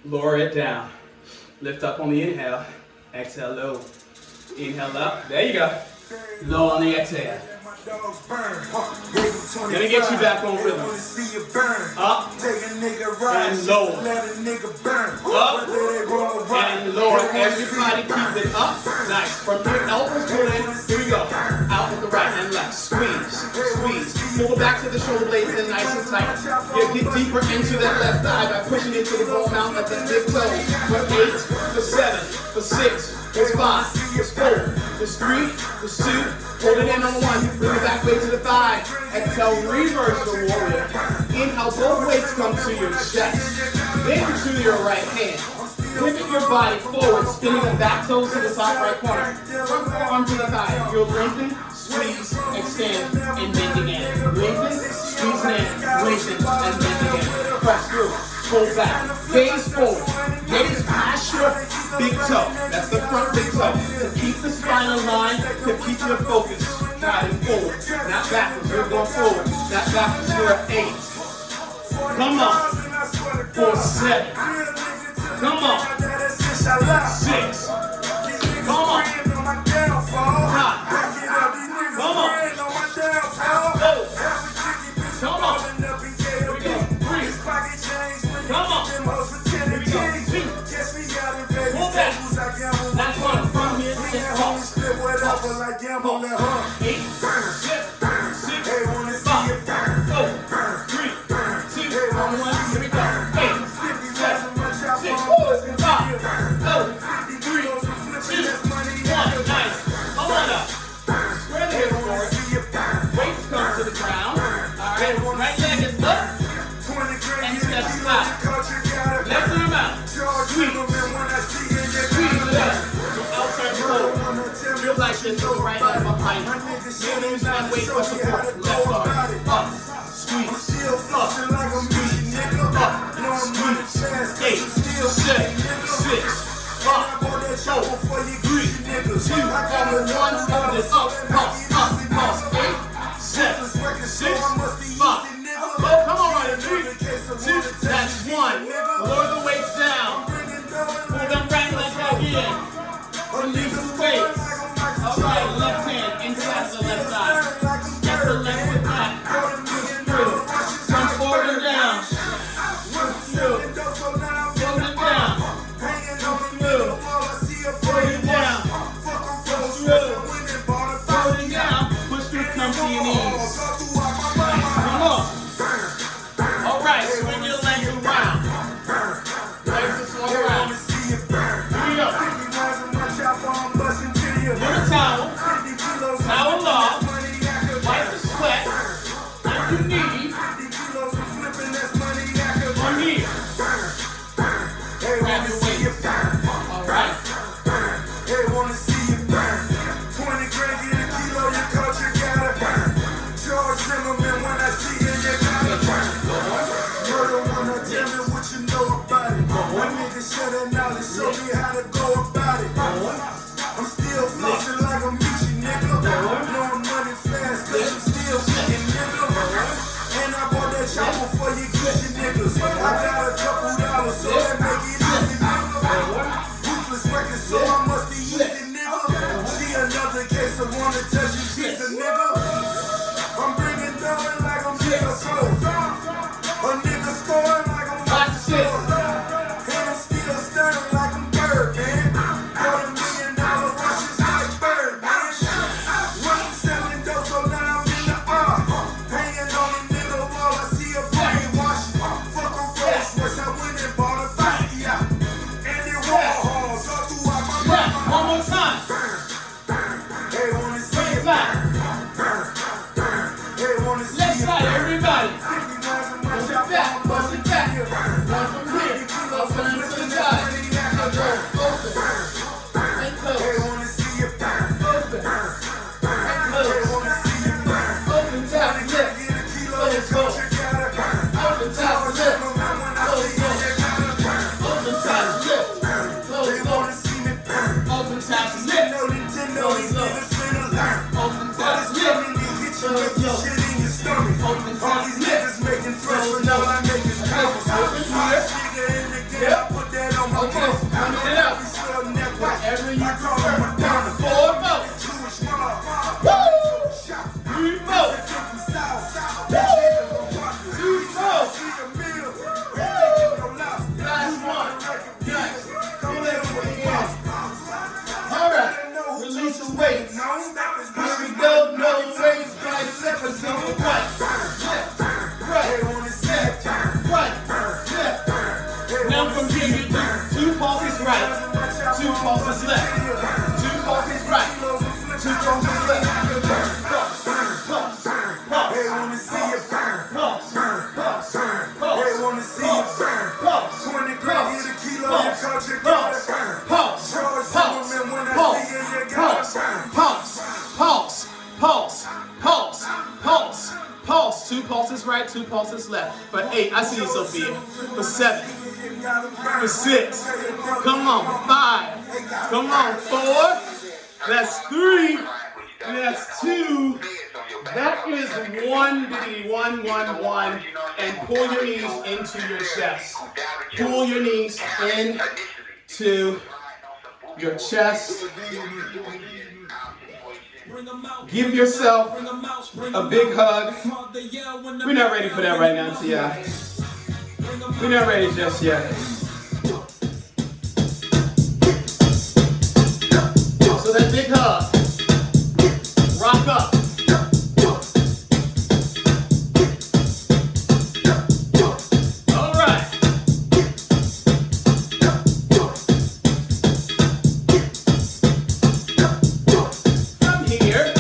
Lower it down. Lift up on the inhale. Exhale low. Inhale up. There you go. Low on the exhale. Gonna get you back on rhythm. Up and low. Up and lower. Everybody keep it up. Nice. From here, elbows pull in. Here we go. Out with the right and left. Squeeze. Squeeze. Pull back to the shoulder blades in nice and tight. Get deeper into that left thigh by pushing into the ball mount at the big toe. For 8, for 7, for 6, there's 5, there's 4, there's 3, there's 2. Hold it in on 1. Bring the back weight to the thigh. Exhale, reverse the warrior. Inhale, both weights come to your chest. Then to your right hand. Pivot your body forward, spinning the back toes to the top right corner. Front forearm to the thigh. You'll lengthen, squeeze, extend, and bend again. Lengthen, squeeze in, lengthen, and bend again. Press through, pull back, gaze forward. Gaze past your big toe. That's the front big toe. To keep the spine aligned, to keep your focus. Driving forward, not backwards. You're going forward, not backwards. You're at 8. Come on. For 7. Come on. 6. Come on. 5. Come on. 4. Come on. Here we go. 3. Come on. Here we go. 2. Pull back. Last one. From here, sit cross. Cross. 8. 7. 6. 5. 4. 3. 2. 1. Here we go. 8. 7. 6. 5. 4. 3. 2. 1. Nice. Come on up. Square the hips forward. Weights come to the ground. All right. Right leg is up. And step slide. Left arm out. Squeeze. Squeeze it up. Outside forward. Feel like this to the right leg behind you. You'll use that weight for support. Left arm. Up. Squeeze. Up. Squeeze. Up. Squeeze. 8. 7. 6. 5. 4. 3. 2. And 1. Hold it up. Pulse. Up. Pulse. 8. 7. 6. 5. Oh, come on, right. 3. 2. That's 1. Lower the weights down. Pull that right leg back in. Release the weights. All right, left hand inside the left side. Step the left foot back. Through. Come forward and down. Through. Hold it down. Through. Hold it down. Through. Hold it down. Push through, come to your knees. Come on. All right, swing your legs around. Legs to swing around. Here we go. Get a towel. Towel off. Wipe the sweat. If you need. From here. Grab your weights. All right. pulses left. 2 pulses right. 2 pulses left. Pulse, pulse, pulse. They wanna see you burn. Pulse, pulse, pulse. They wanna see you burn. Pulse, 20 grand hit a kilo, you caught your pulse, gotta burn. pulse, Charge pulse, Zimmerman when I pulse, see you, you gotta burn. pulse, pulse, pulse, pulse, pulse, pulse. 2 pulses right, 2 pulses left. For 8, I see you, Sophia. For 7, for 6, come on, 5, come on, 4, that's 3, that's 2, that is 1, biddity, 1, 1, 1, and pull your knees into your chest. Pull your knees into your chest. Give yourself a big hug. We're not ready for that right now, T.I. We're not ready just yet. So that big hug. Rock up. All right. From here,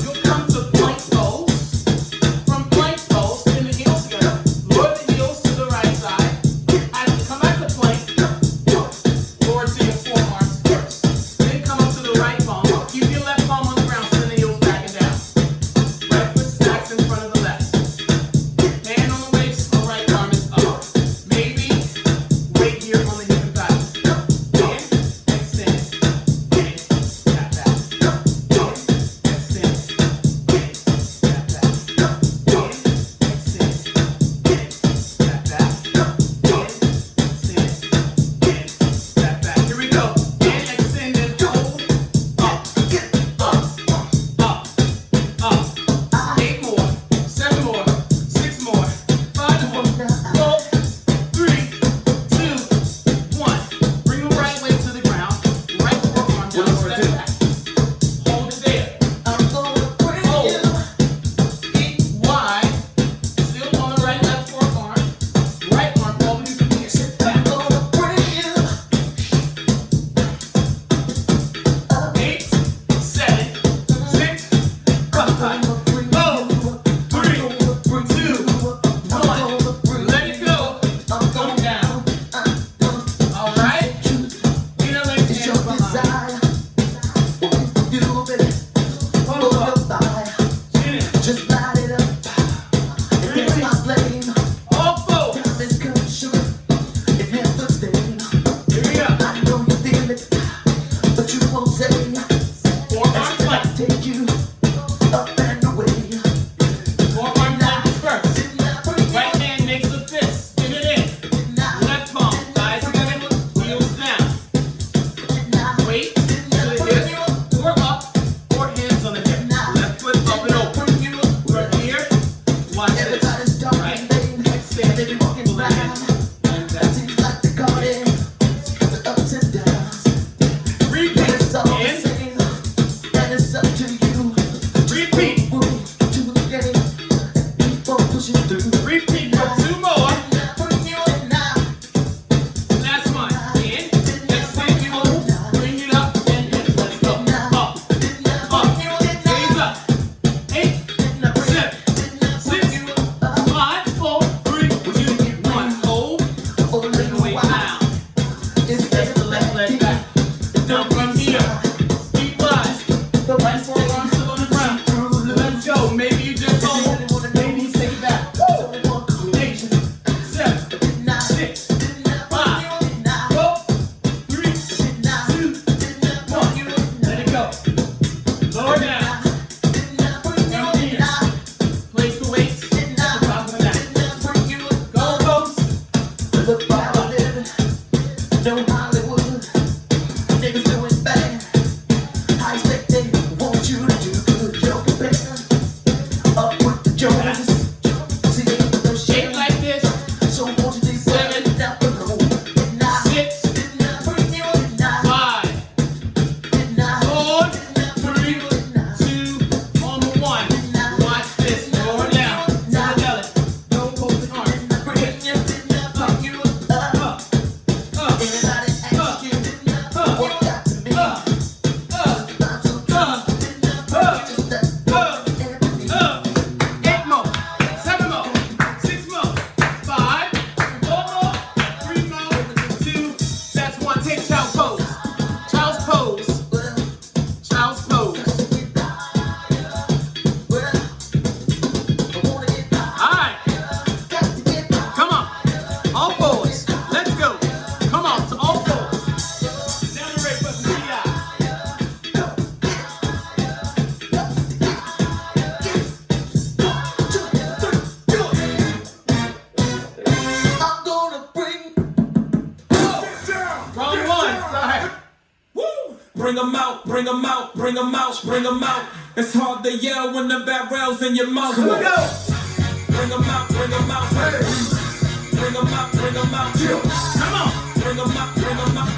you'll come to plank pose. From plank pose, pin the heels together. Lower the heels to the right side. As you come back to plank, lower to your forearms first. Then come up to the right palm. Keep your left palm on the ground, send the heels back and down. Right foot stacks in front of the left. Hand on the waist, the right arm is up. Maybe weight here on the hip and thigh. In, extend, in, tap back. In, extend, in, tap back. In, extend, in, tap back. In, extend, in, tap back. Here we go. In, extend, and hold. Up, up, up, up. 8 more, 7 more, 6 more, 5 more, 4, 3, 2, 1. Bring the right leg to the ground. Right forearm down, step back. Hold it there. Hold. Feet wide. Still on the right, left forearm. Right arm over you from here. Back. 8, 7, 6, 5, 4, 3, 2, 1. Let it go. Go down. All right. Inner leg hands behind. Pull up. Chin in. Just light it up. It's my flame. All fours. Time is good sugar. It never stays. Here we go. I know you feel it, but you won't say. Forearm plank. Take you up and away. Forearm plank is first. Right hand makes a fist. Spin it in. Left palm. Thighs together. Heels down. Weight to the hip. Or up. Or hands on the hip. bring 'em out, bring 'em out, bring 'em out. It's hard to yell when the barrel's in your mouth. Here we go. Bring 'em out, bring 'em out. Bring 'em out, bring 'em out. Come on. Bring 'em out, bring 'em out.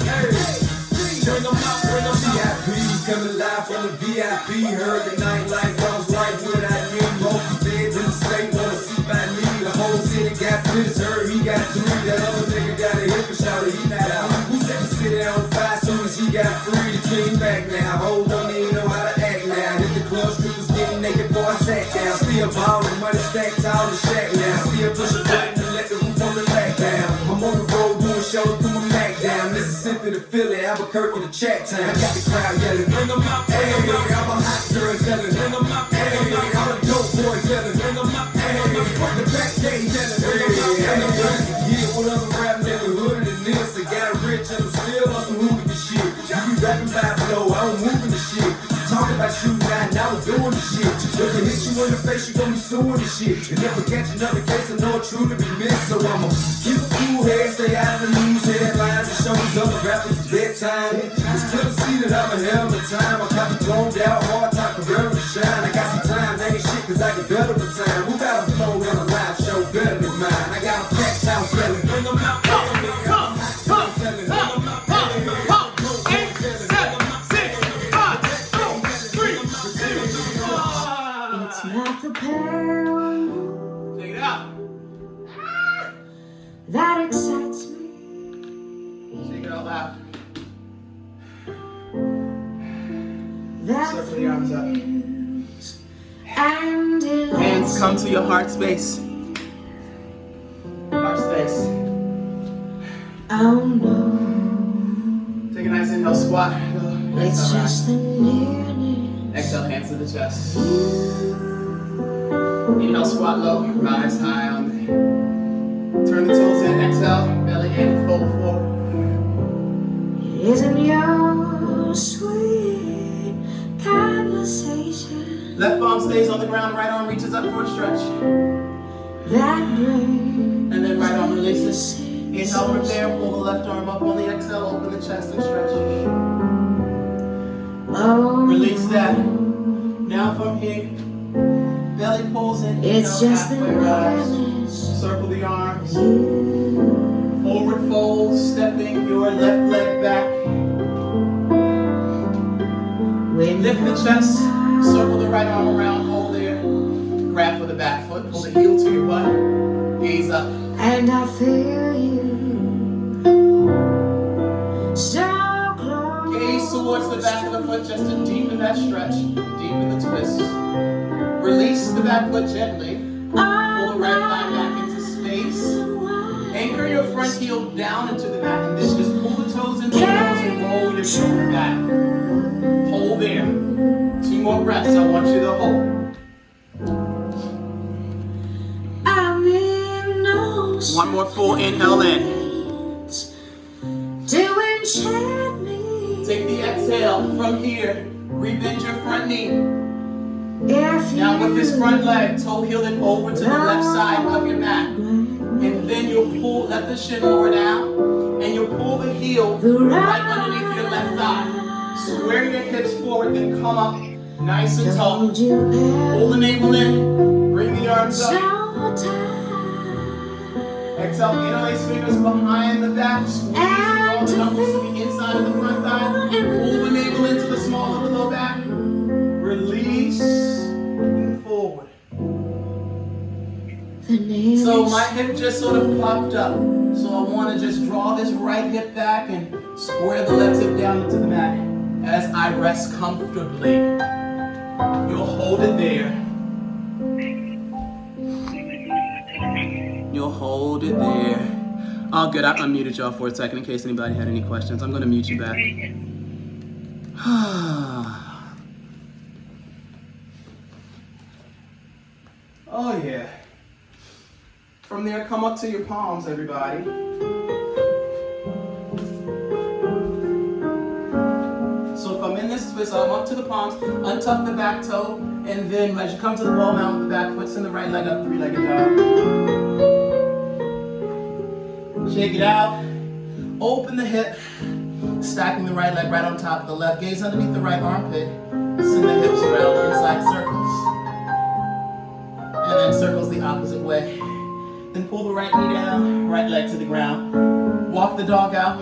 Bring 'em out, bring 'em out. VIP, coming live from the VIP. Heard the nightlife, I was right what I need. Multi feds in the state, wanna see by me. The whole city got this, heard he got 3. That other nigga got a hip and shout he not out. Who set the city on fire soon as he got free? The king back now, hold on, they ain't know how to act now. Hit the club, strippers getting naked before I sat down. Still ballin', money stacked all the shack now. Still push a button and let the roof on the back down. I'm on the road doing shows, put my Mac down. Mississippi to Philly, Albuquerque to Chat Town. I got the crowd yelling, bring 'em out, bring 'em out. I'm a hot girl yelling, bring 'em out, bring 'em out. I'm a dope boy yelling, bring 'em out, bring 'em out. From the back gate yelling, bring 'em out, bring 'em out. Yeah, what other rap nigga hooded than this? I got rich and I'm still on some hooligan shit. You be rapping by flow, I don't moving the shit. Talking about shooting out, now I'm doing the shit. If they hit you in the face, you gon' be suing the shit. And if I catch another case, I know it truly be missed. So I'ma keep a cool head, stay out of the news headlines. The shows other rappers it's bedtime. It's clear to see that I'm a hell of a time. I got me thrown out, hard time, career to shine. I got some time, that ain't shit, cause I get better with time. Who got a flow on a live show better than mine? I got a packed house yelling, bring 'em out, bring 'em out. Not the pain Check it out. that excites me. Shake it out loud. That Circle the arms up. feels and delights Hands come to your heart space. Heart space. Oh no, Take a nice inhale, squat. it's Exhale, just the nearness. exhale, hands to the chest. Inhale, squat low, rise high on the. Turn the toes in, exhale, belly in, fold forward. It isn't your sweet conversation Left palm stays on the ground, right arm reaches up for a stretch. that brings And then right arm releases. Inhale from there, pull the left arm up on the exhale, open the chest and stretch. oh, Release that. Now from here, belly pulls in. it's inhale, just the halfway rise. nearness. Circle the arms. You Forward fold, stepping your left leg back. when Lift the chest, circle the right arm around, hold there. Grab for the back foot, pull the heel to your butt. Gaze up. and I feel you so close. Gaze towards the back of the foot just to deepen that stretch, deepen the twist. Release the back foot gently. Pull the right thigh back into space. Anchor your front heel down into the mat and then just pull the toes into the nose and roll your shoulder back. Hold there. 2 more breaths. I want you to hold. I'm in no 1 more full inhale in. to enchant me. Take the exhale from here. Rebend your front knee. If Now with this you front leg, toe heel it over to the left side of your mat. And then you'll pull, let the shin lower down. And you'll pull the heel right underneath your left thigh. Square your hips forward, then come up nice and tall. told you Pull the navel in, bring the arms so up. tight. Exhale, interlace fingers behind the back. Squeeze and roll the knuckles to the inside of the front thigh. Pull the navel into the small of the low back. Release, move forward. The nail So is my hip just sort of popped up. So I want to just draw this right hip back and square the left hip down into the mat as I rest comfortably. You'll hold it there. You'll hold it there. Oh, good. I unmuted y'all for a second in case anybody had any questions. I'm going to mute you back. Oh, yeah. From there, come up to your palms, everybody. So if I'm in this twist, I'm up to the palms, untuck the back toe, and then as you come to the wall mount with the back foot, send the right leg up, 3-legged dog. Shake it out. Open the hip. Stacking the right leg right on top of the left. Gaze underneath the right armpit. Send the hips around inside circles. And then circles the opposite way. Then pull the right knee down, right leg to the ground. Walk the dog out.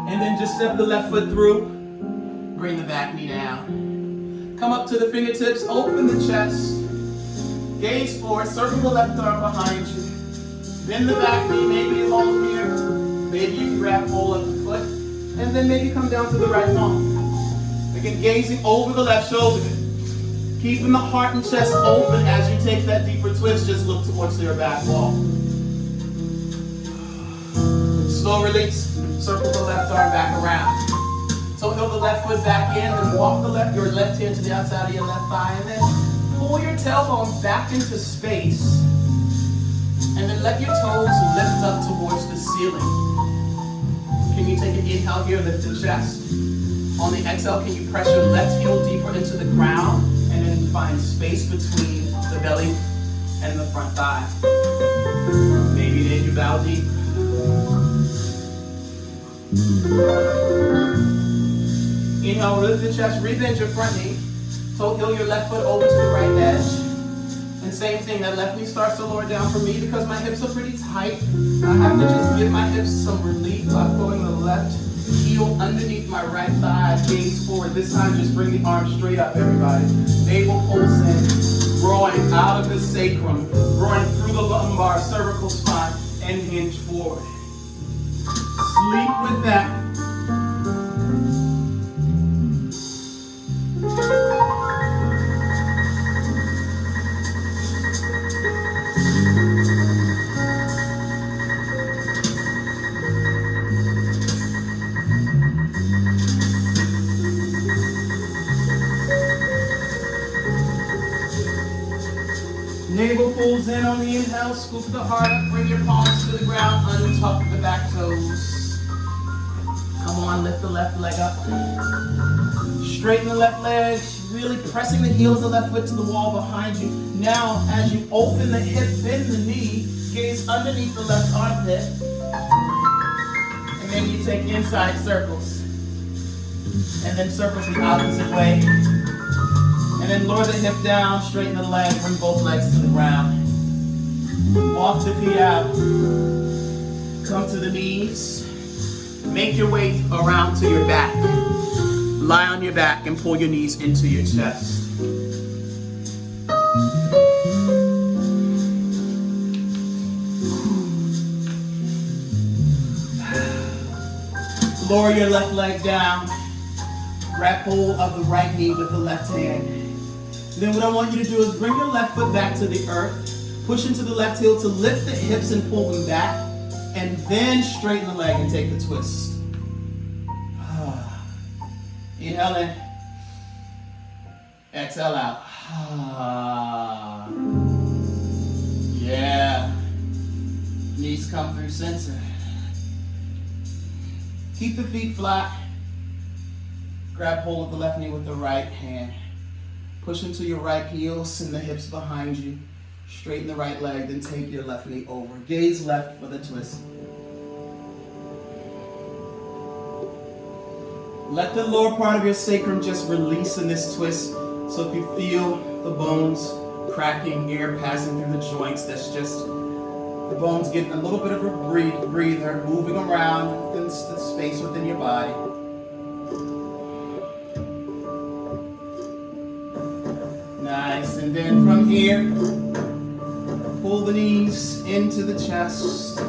And then just step the left foot through. Bring the back knee down. Come up to the fingertips, open the chest. Gaze forward, circle the left arm behind you. Bend the back knee, maybe along here. Maybe you can grab hold of the foot. And then maybe come down to the right palm. Again, gazing over the left shoulder. Keeping the heart and chest open as you take that deeper twist. Just look towards your back wall. Slow release. Circle the left arm back around. So heel the left foot back in and walk your left hand to the outside of your left thigh. And then pull your tailbone back into space. And then let your toes lift up towards the ceiling. Can you take an inhale here, lift the chest? On the exhale, can you press your left heel deeper into the ground and then find space between the belly and the front thigh? Maybe then you bow deep. Inhale, lift the chest, rebend your front knee. Toe heel your left foot over to the right edge. And same thing, that left knee starts to lower down for me because my hips are pretty tight. I have to just give my hips some relief by pulling the left heel underneath my right thigh, gaze forward. This time, just bring the arms straight up, everybody. Navel pulse in, growing out of the sacrum, growing through the lumbar, cervical spine, and hinge forward. Sleep with that. Navel pulls in on the inhale, scoop the heart up, bring your palms to the ground, untuck the back toes. Come on, lift the left leg up. Straighten the left leg, really pressing the heel of the left foot to the wall behind you. Now, as you open the hip, bend the knee, gaze underneath the left armpit. And then you take inside circles. And then circles the opposite way. And then lower the hip down, straighten the leg, bring both legs to the ground. Walk the feet out. Come to the knees. Make your way around to your back. Lie on your back and pull your knees into your chest. Lower your left leg down. Grab hold of the right knee with the left hand. Then what I want you to do is bring your left foot back to the earth. Push into the left heel to lift the hips and pull them back. And then straighten the leg and take the twist. Inhale in. Exhale out. Yeah. Knees come through center. Keep the feet flat. Grab hold of the left knee with the right hand. Push into your right heel, send the hips behind you. Straighten the right leg, then take your left knee over. Gaze left for the twist. Let the lower part of your sacrum just release in this twist. So if you feel the bones cracking, air passing through the joints, that's just the bones getting a little bit of a breather, moving around within the space within your body. Nice, and then from here, pull the knees into the chest.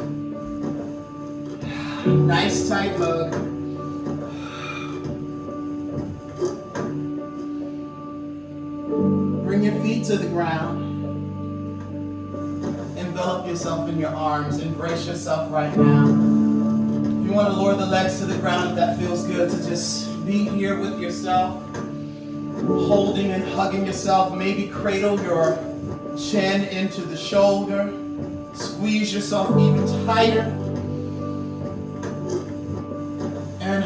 Nice tight hug. Bring your feet to the ground. Envelop yourself in your arms. Embrace yourself right now. If you want to lower the legs to the ground, if that feels good, to just be here with yourself. Holding and hugging yourself. Maybe cradle your chin into the shoulder. Squeeze yourself even tighter. And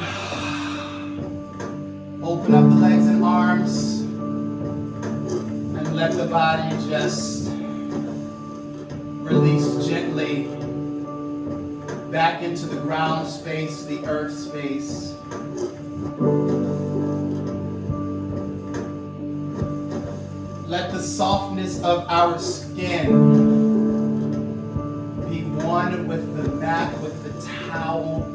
open up the legs and arms. And let the body just release gently back into the ground space, the earth space. Let the softness of our skin be one with the mat, with the towel.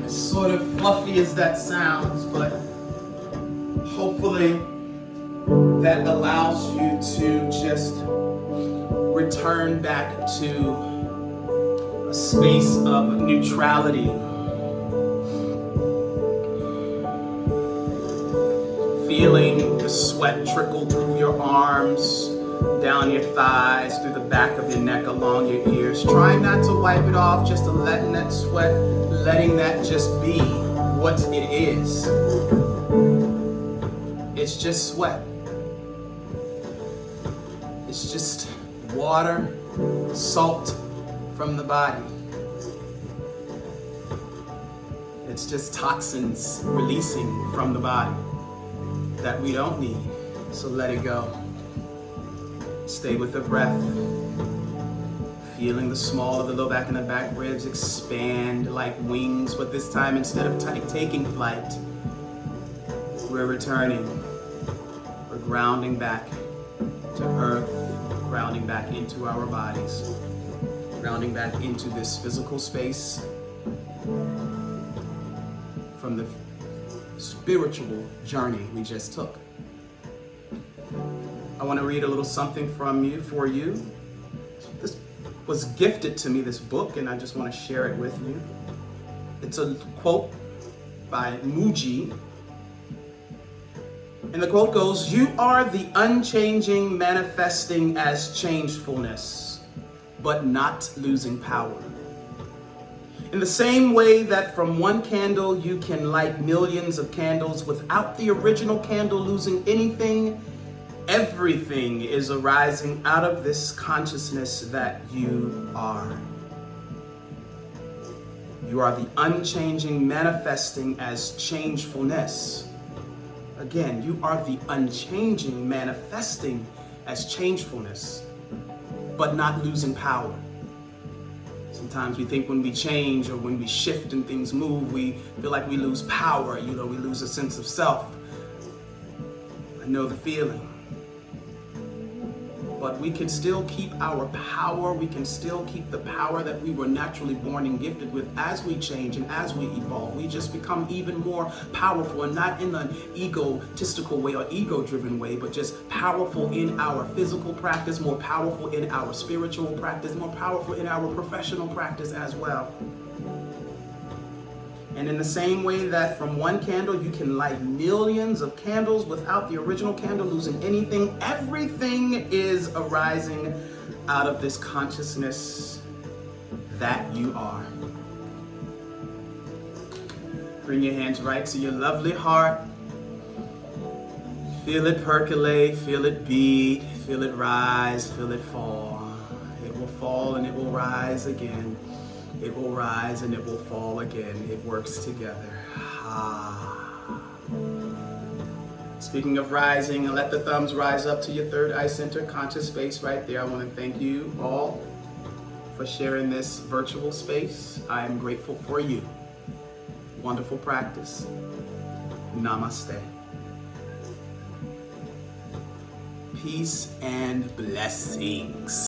As sort of fluffy as that sounds, but hopefully that allows you to just return back to a space of neutrality. Feeling the sweat trickle through your arms, down your thighs, through the back of your neck, along your ears. Trying not to wipe it off, just letting that sweat, letting that just be what it is. It's just sweat. It's just water, salt from the body. It's just toxins releasing from the body that we don't need. So let it go. Stay with the breath. Feeling the small of the low back and the back ribs expand like wings, but this time instead of taking flight, we're returning. We're grounding back to earth, grounding back into our bodies, grounding back into this physical space from the spiritual journey we just took. I want to read a little something from you, for you. This was gifted to me, this book, and I just want to share it with you. It's a quote by Muji. And the quote goes, "You are the unchanging manifesting as changefulness, but not losing power. In the same way that from one candle you can light millions of candles without the original candle losing anything, everything is arising out of this consciousness that you are. You are the unchanging manifesting as changefulness." Again, you are the unchanging manifesting as changefulness, but not losing power. Sometimes we think when we change or when we shift and things move, we feel like we lose power, we lose a sense of self. I know the feeling. But we can still keep our power, we can still keep the power that we were naturally born and gifted with as we change and as we evolve. We just become even more powerful, and not in an egotistical way or ego-driven way, but just powerful in our physical practice, more powerful in our spiritual practice, more powerful in our professional practice as well. And in the same way that from one candle you can light millions of candles without the original candle losing anything, everything is arising out of this consciousness that you are. Bring your hands right to your lovely heart. Feel it percolate, feel it beat, feel it rise, feel it fall. It will fall and it will rise again. It will rise and it will fall again. It works together. Speaking of rising, let the thumbs rise up to your third eye center, conscious space right there. I want to thank you all for sharing this virtual space. I am grateful for you. Wonderful practice. Namaste. Peace and blessings.